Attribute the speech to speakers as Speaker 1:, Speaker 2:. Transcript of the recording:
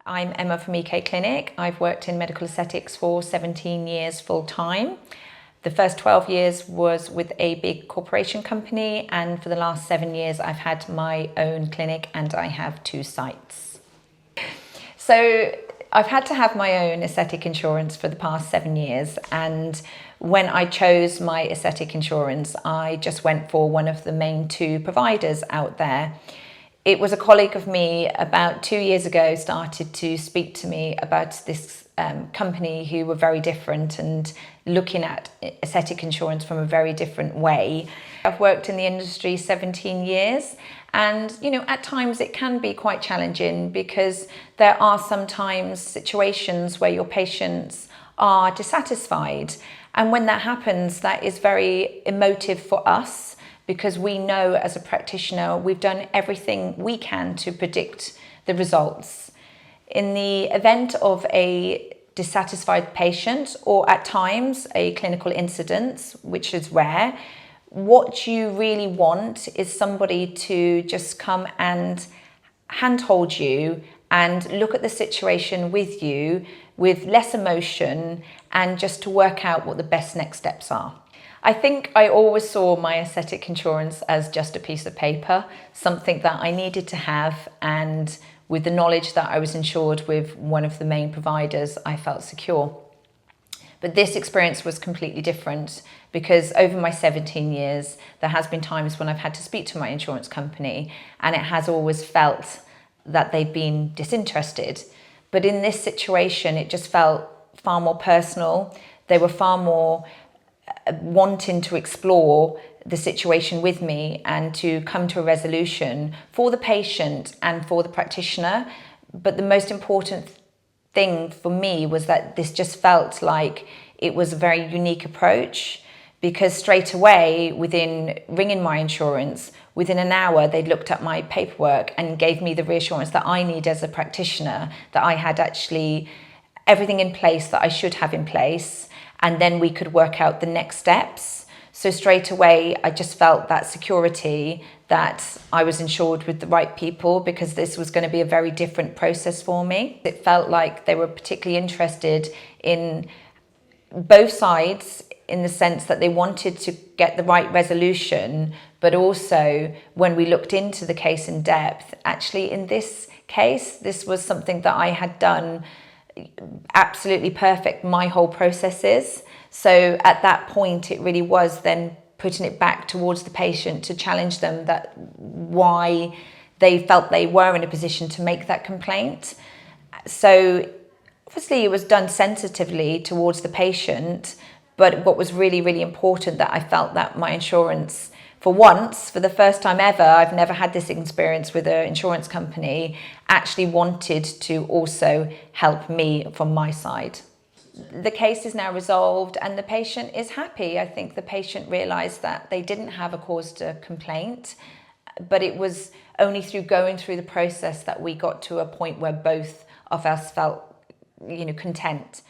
Speaker 1: I'm Emma from EK Clinic. I've worked in medical aesthetics for 17 years full time. The first 12 years was with a big corporation company, and for the last 7 years I've had my own clinic and I have 2 sites. So I've had to have my own aesthetic insurance for the past 7 years, and when I chose my aesthetic insurance, I just went for one of the main 2 providers out there. It was a colleague of me about 2 years ago started to speak to me about this company who were very different and looking at aesthetic insurance from a very different way. I've worked in the industry 17 years, and at times it can be quite challenging because there are sometimes situations where your patients are dissatisfied, and when that happens, that is very emotive for us, because we know as a practitioner we've done everything we can to predict the results. In the event of a dissatisfied patient, or at times a clinical incident, which is rare, what you really want is somebody to just come and handhold you and look at the situation with you with less emotion, and just to work out what the best next steps are. I think I always saw my aesthetic insurance as just a piece of paper, something that I needed to have, and with the knowledge that I was insured with one of the main providers, I felt secure. But this experience was completely different, because over my 17 years, there has been times when I've had to speak to my insurance company, and it has always felt that they've been disinterested. But in this situation, it just felt far more personal. They were far more wanting to explore the situation with me and to come to a resolution for the patient and for the practitioner. But the most important thing for me was that this just felt like it was a very unique approach, because straight away, within ringing my insurance, within an hour they'd looked at my paperwork and gave me the reassurance that I need as a practitioner, that I had actually everything in place that I should have in place, and then we could work out the next steps. So straight away, I just felt that security that I was insured with the right people, because this was going to be a very different process for me. It felt like they were particularly interested in both sides, in the sense that they wanted to get the right resolution, but also when we looked into the case in depth, actually in this case, this was something that I had done absolutely perfect, my whole processes. So at that point, it really was then putting it back towards the patient to challenge them that why they felt they were in a position to make that complaint. So obviously it was done sensitively towards the patient, but what was really, really important, that I felt that my insurance, for once, for the first time ever, I've never had this experience with an insurance company, actually wanted to also help me from my side. The case is now resolved and the patient is happy. I think the patient realised that they didn't have a cause to complaint, but it was only through going through the process that we got to a point where both of us felt, content.